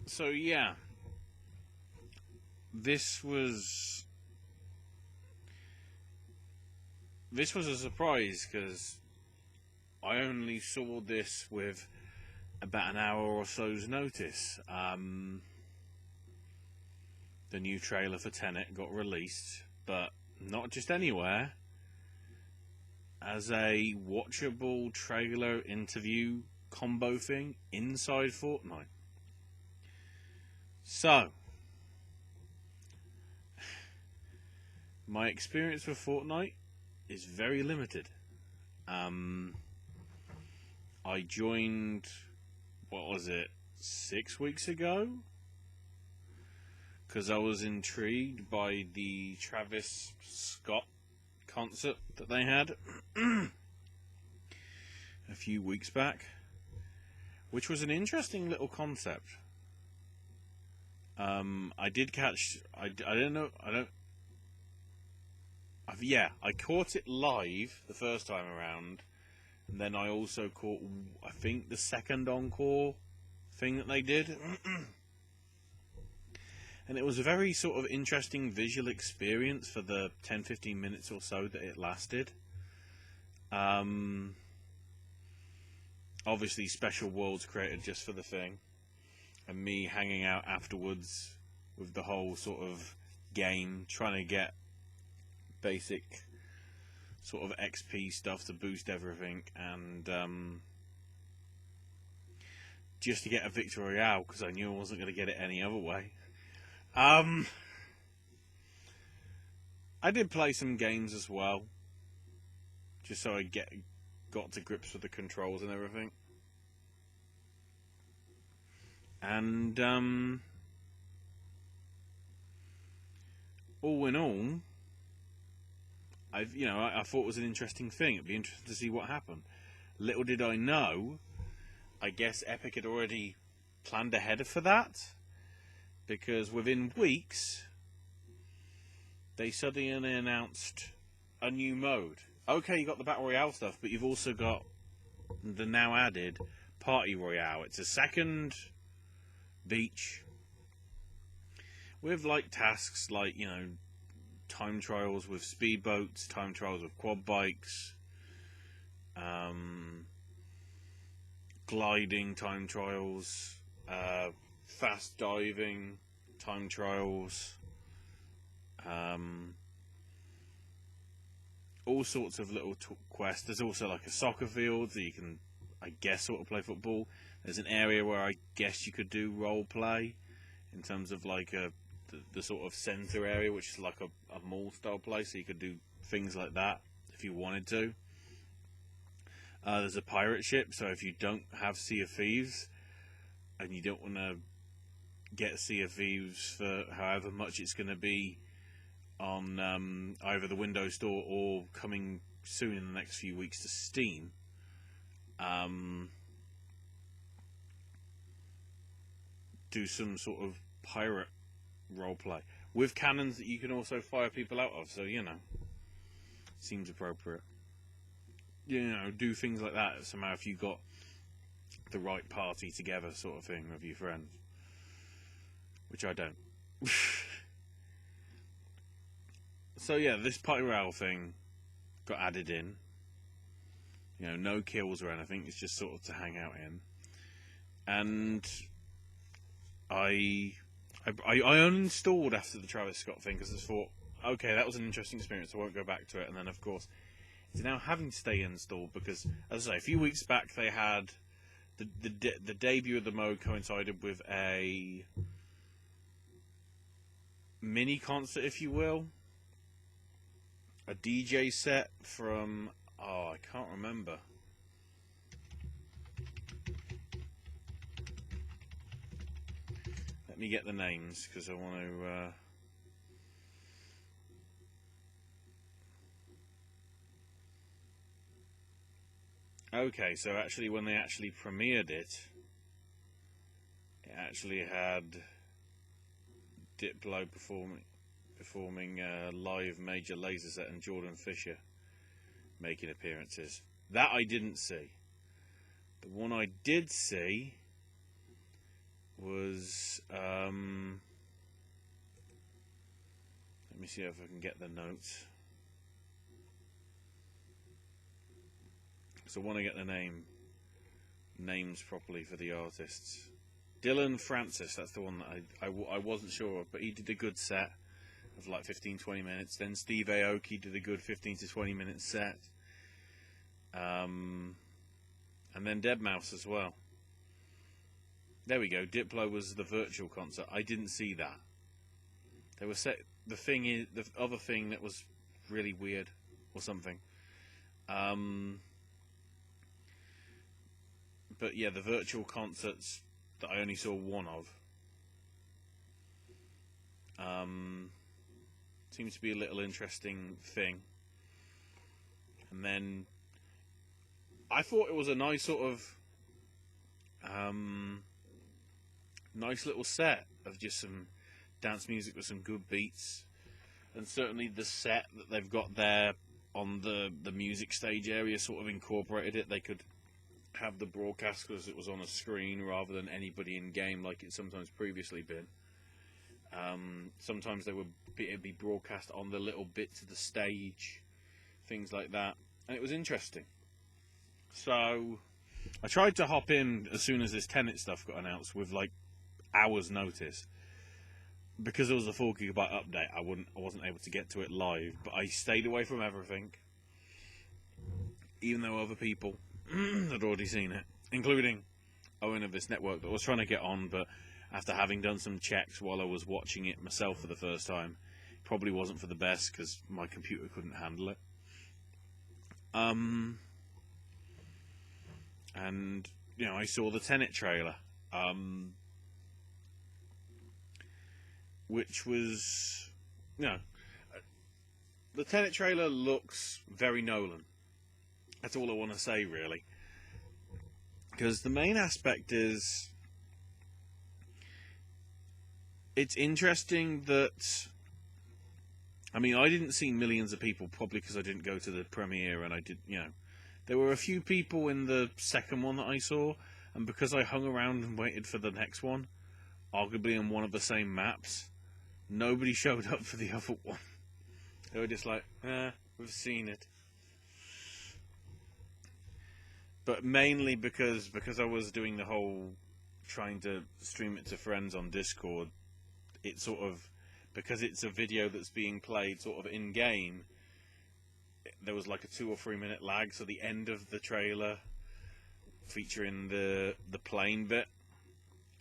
So yeah, this was this was a surprise because I only saw this with about an hour or so's notice. The new trailer for Tenet got released, but not just anywhere. As a watchable trailer interview combo thing inside Fortnite. So, my experience with Fortnite is very limited. I joined, what was it, 6 weeks ago? Because I was intrigued by the Travis Scott concert that they had a few weeks back, which was an interesting little concept. I did catch. I don't know. I caught it live the first time around, and then I also caught, I think, the second encore thing that they did. And it was a very sort of interesting visual experience for the 10-15 minutes or so that it lasted. Obviously, special worlds created just for the thing, and me hanging out afterwards with the whole sort of game, trying to get basic sort of XP stuff to boost everything, and just to get a victory royale because I knew I wasn't going to get it any other way. I did play some games as well, just so I got to grips with the controls and everything. And all in all, I thought it was an interesting thing. It'd be interesting to see what happened. Little did I know, I guess Epic had already planned ahead for that, because within weeks they suddenly announced a new mode. Okay, you got the Battle Royale stuff, but you've also got the now added Party Royale. It's a second beach with like tasks like, time trials with speedboats, time trials with quad bikes, gliding time trials, fast diving time trials, all sorts of little quests. There's also like a soccer field that you can, I guess, sort of play football. There's an area where I guess you could do role play in terms of like the sort of centre area, which is like a mall style place, so you could do things like that if you wanted to. There's a pirate ship, so if you don't have Sea of Thieves and you don't want to get Sea of Thieves for however much it's going to be on either the Windows Store or coming soon in the next few weeks to Steam, do some sort of pirate roleplay with cannons that you can also fire people out of, so seems appropriate. Do things like that somehow if you got the right party together, sort of thing, with your friends, which I don't. So yeah, this Party Royale thing got added in. No kills or anything, it's just sort of to hang out in. And I uninstalled after the Travis Scott thing because I thought, okay, that was an interesting experience, I won't go back to it. And then of course it's now having to stay installed because, as I say, a few weeks back they had the debut of the mode coincided with a mini concert, if you will, a DJ set from, I can't remember. Let me get the names because I want to. Okay, so actually, when they actually premiered it, it actually had Diplo performing live Major Lazer and Jordan Fisher making appearances. That I didn't see. The one I did see was let me see if I can get the notes. So I want to get the names properly for the artists. Dylan Francis, that's the one that I wasn't sure of, but he did a good set of like 15-20 minutes. Then Steve Aoki did a good 15 to 20 minute set. And then Deadmau5 as well. There we go. Diplo was the virtual concert. I didn't see that. There was the other thing that was really weird or something. But yeah, the virtual concerts that I only saw one of seems to be a little interesting thing. And then I thought it was a nice sort of nice little set of just some dance music with some good beats, and certainly the set that they've got there on the music stage area sort of incorporated it. They could have the broadcast because it was on a screen rather than anybody in game like it's sometimes previously been. Sometimes it'd be broadcast on the little bits of the stage, things like that, and it was interesting. So I tried to hop in as soon as this Tenet stuff got announced with like hours notice. Because there was a 4 GB update, I wasn't able to get to it live, but I stayed away from everything, even though other people had already seen it, including Owen of this network that was trying to get on, but after having done some checks while I was watching it myself for the first time, it probably wasn't for the best because my computer couldn't handle it. And you know, I saw the Tenet trailer, which was, you know, the Tenet trailer looks very Nolan. That's all I want to say, really. Because the main aspect is, it's interesting that, I mean, I didn't see millions of people, probably because I didn't go to the premiere, and I did, you know, there were a few people in the second one that I saw, and because I hung around and waited for the next one, arguably on one of the same maps, nobody showed up for the other one. They were just like, we've seen it. But mainly because I was doing the whole trying to stream it to friends on Discord, it sort of, because it's a video that's being played sort of in-game, there was like a 2 or 3 minute lag, so the end of the trailer featuring the plane bit,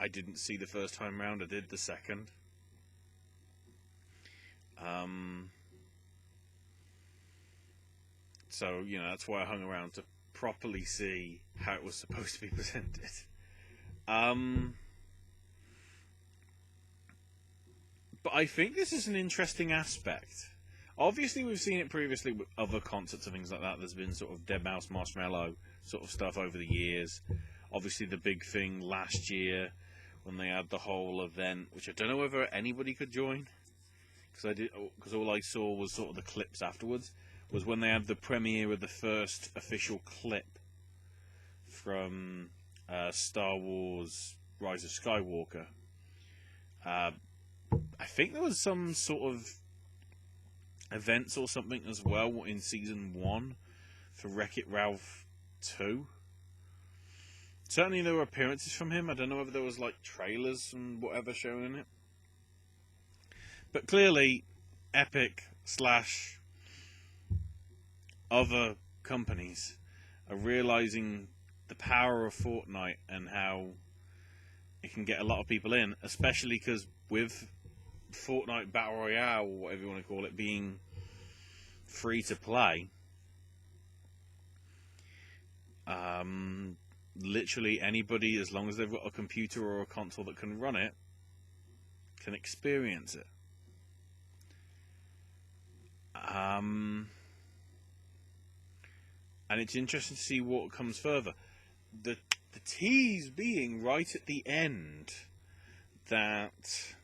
I didn't see the first time round, I did the second. So, you know, that's why I hung around to properly see how it was supposed to be presented. But I think this is an interesting aspect. Obviously, we've seen it previously with other concerts and things like that. There's been sort of Deadmau5, Marshmallow sort of stuff over the years. Obviously, the big thing last year when they had the whole event, which I don't know whether anybody could join, because all I saw was sort of the clips afterwards, was when they had the premiere of the first official clip from Star Wars Rise of Skywalker. I think there was some sort of events or something as well in Season 1 for Wreck-It Ralph 2. Certainly there were appearances from him. I don't know whether there was like trailers and whatever shown in it. But clearly, Epic / other companies are realizing the power of Fortnite and how it can get a lot of people in, especially because with Fortnite Battle Royale, or whatever you want to call it, being free to play, literally anybody, as long as they've got a computer or a console that can run it, can experience it. And it's interesting to see what comes further. The tease being right at the end that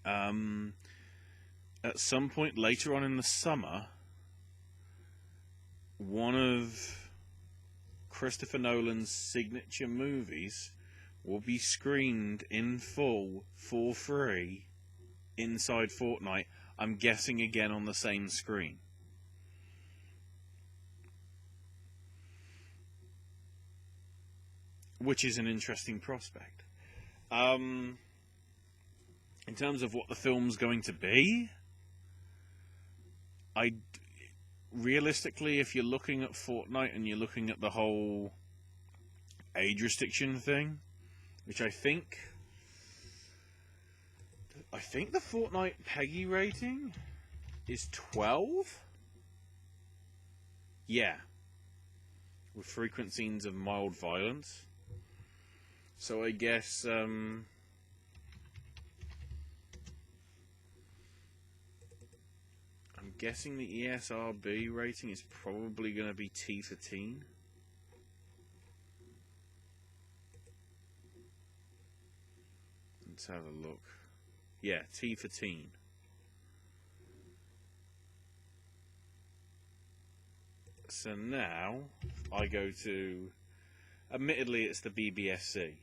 at some point later on in the summer, one of Christopher Nolan's signature movies will be screened in full for free inside Fortnite. I'm guessing again on the same screen. Which is an interesting prospect. In terms of what the film's going to be, realistically, if you're looking at Fortnite and you're looking at the whole age restriction thing, which I think the Fortnite PEGI rating is 12? Yeah. With frequent scenes of mild violence. So I guess, I'm guessing the ESRB rating is probably going to be T for teen. Let's have a look. Yeah, T for teen. So now I go to, admittedly it's the BBFC,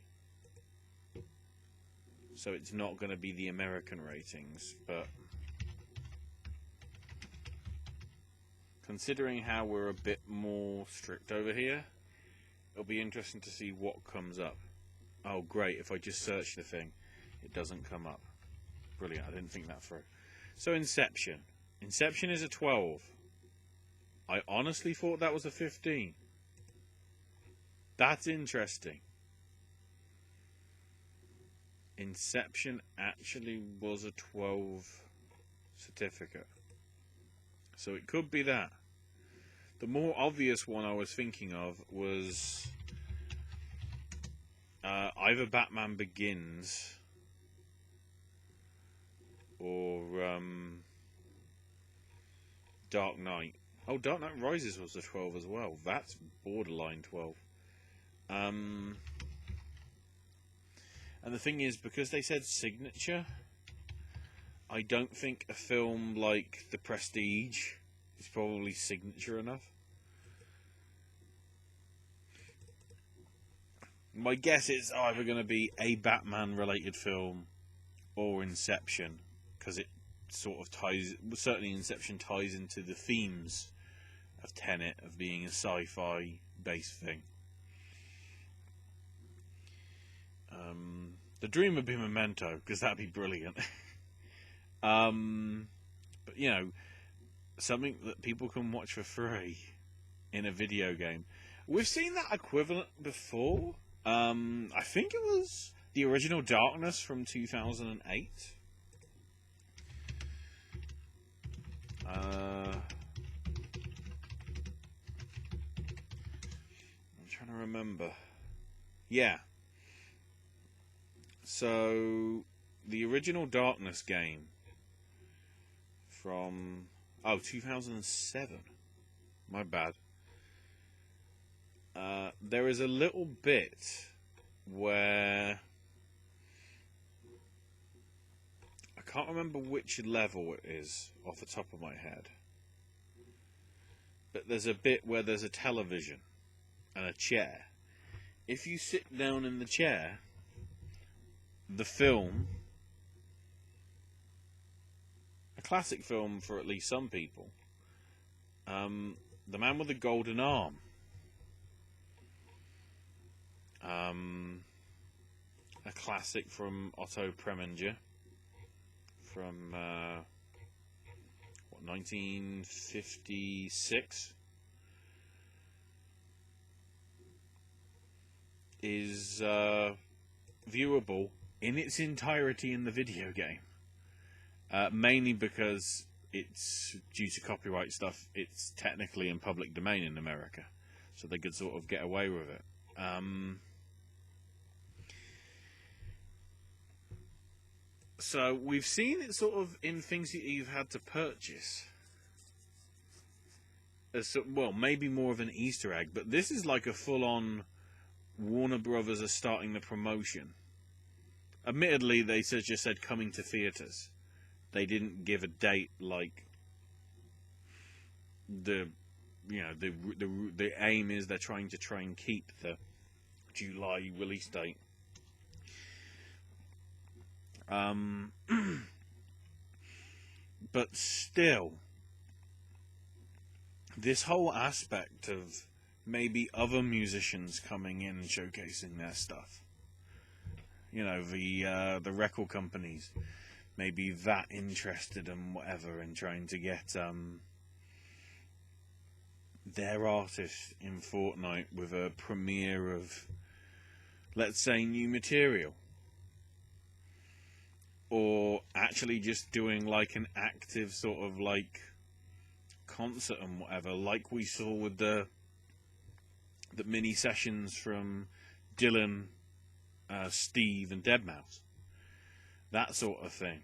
so it's not going to be the American ratings, but considering how we're a bit more strict over here, it'll be interesting to see what comes up. Oh great, if I just search the thing, it doesn't come up. Brilliant, I didn't think that through. So Inception. Inception is a 12. I honestly thought that was a 15. That's interesting. Inception actually was a 12 certificate. So it could be that. The more obvious one I was thinking of was either Batman Begins or Dark Knight. Oh, Dark Knight Rises was a 12 as well. That's borderline 12. And the thing is, because they said signature, I don't think a film like The Prestige is probably signature enough. My guess is either going to be a Batman-related film or Inception, because it sort of ties, certainly Inception ties into the themes of Tenet, of being a sci-fi based thing. The dream would be Memento, because that'd be brilliant. But you know, something that people can watch for free in a video game. We've seen that equivalent before. I think it was the original Darkness from 2008. I'm trying to remember. Yeah. So, the original Darkness game from 2007. My bad. There is a little bit where I can't remember which level it is off the top of my head, but there's a bit where there's a television and a chair. If you sit down in the chair, the film, a classic film for at least some people, The Man with the Golden Arm, a classic from Otto Preminger from 1956, is viewable in its entirety in the video game, mainly because it's due to copyright stuff. It's technically in public domain in America, so they could sort of get away with it. So we've seen it sort of in things that you've had to purchase. Well, maybe more of an Easter egg, but this is like a full-on Warner Brothers are starting the promotion. Admittedly, they just said coming to theaters. They didn't give a date like the aim is they're trying to keep the July release date. But still, this whole aspect of maybe other musicians coming in and showcasing their stuff, you know, the record companies maybe that interested and whatever, and trying to get their artist in Fortnite with a premiere of, let's say, new material, or actually just doing like an active sort of like concert and whatever, like we saw with the mini sessions from Dylan, Steve and deadmau5, that sort of thing.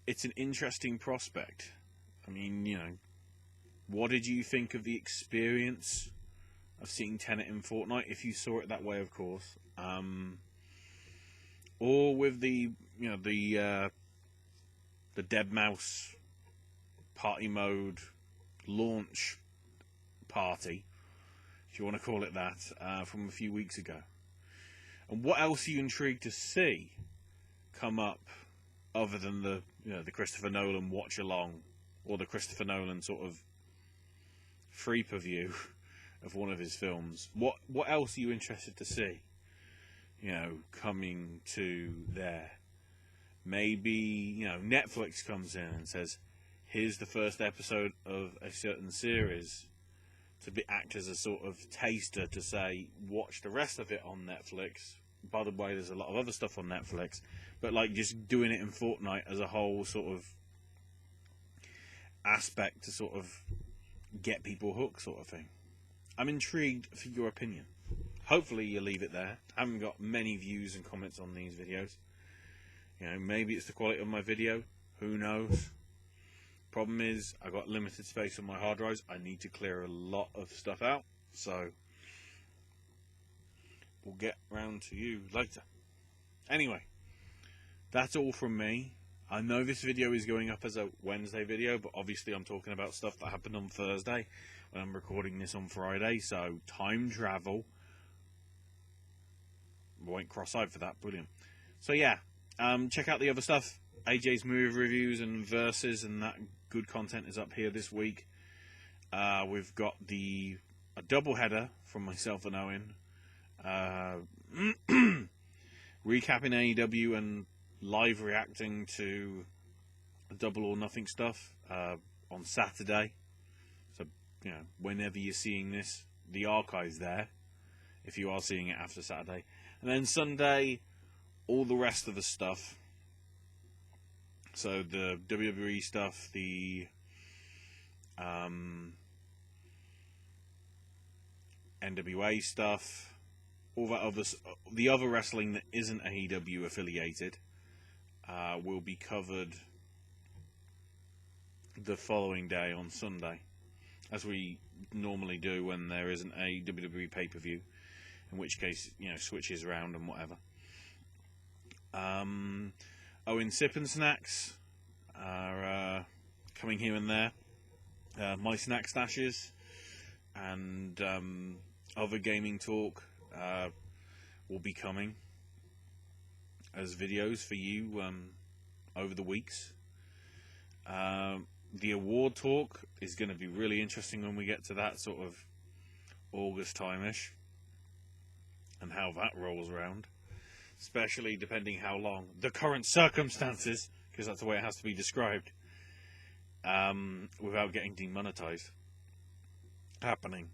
It's an interesting prospect. I mean, you know, what did you think of the experience of seeing Tenet in Fortnite, if you saw it that way, of course, or with the, you know, the deadmau5 party mode launch party, if you want to call it that, from a few weeks ago? And what else are you intrigued to see come up other than the, you know, the Christopher Nolan watch along, or the Christopher Nolan sort of free preview of one of his films? What else are you interested to see, you know, coming to there? Maybe, you know, Netflix comes in and says, here's the first episode of a certain series, to act as a sort of taster to say, watch the rest of it on Netflix. By the way, there's a lot of other stuff on Netflix, but like just doing it in Fortnite as a whole sort of aspect to sort of get people hooked, sort of thing. I'm intrigued for your opinion. Hopefully you leave it there. I haven't got many views and comments on these videos. You know, maybe it's the quality of my video. Who knows? Problem is, I got limited space on my hard drives. I need to clear a lot of stuff out. So, we'll get round to you later. Anyway, that's all from me. I know this video is going up as a Wednesday video, but obviously I'm talking about stuff that happened on Thursday when I'm recording this on Friday. So, time travel. Won't cross-eyed for that. Brilliant. So, yeah. Check out the other stuff. AJ's movie reviews and verses and that good content is up here this week. We've got a double header from myself and Owen, recapping AEW and live reacting to the Double or Nothing stuff on Saturday. So, you know, whenever you're seeing this, the archive's there if you are seeing it after Saturday. And then Sunday, all the rest of the stuff. So the WWE stuff, the NWA stuff, all that the other wrestling that isn't AEW affiliated, will be covered the following day on Sunday, as we normally do when there isn't a WWE pay-per-view, in which case, you know, switches around and whatever. Owen Sip and Snacks are coming here and there. My Snack Stashes and other gaming talk will be coming as videos for you over the weeks. The award talk is going to be really interesting when we get to that sort of August time-ish, and how that rolls around. Especially depending how long the current circumstances, because that's the way it has to be described, without getting demonetized, happening.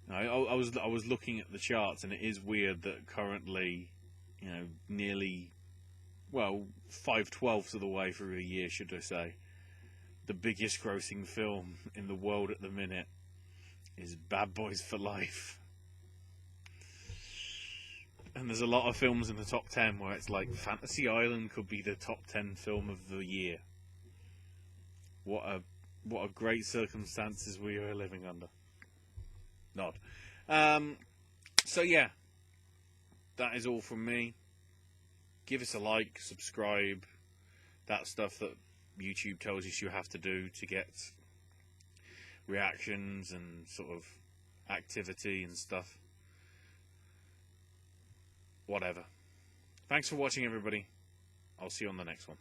I was looking at the charts, and it is weird that currently, you know, nearly, well, 5/12 of the way through the year, should I say, the biggest grossing film in the world at the minute is Bad Boys for Life. And there's a lot of films in the top 10 where it's like Fantasy Island could be the top 10 film of the year. What a great circumstances we are living under. Nod. So yeah, that is all from me. Give us a like, subscribe, that stuff that YouTube tells you have to do to get reactions and sort of activity and stuff. whatever. Thanks for watching, everybody. I'll see you on the next one.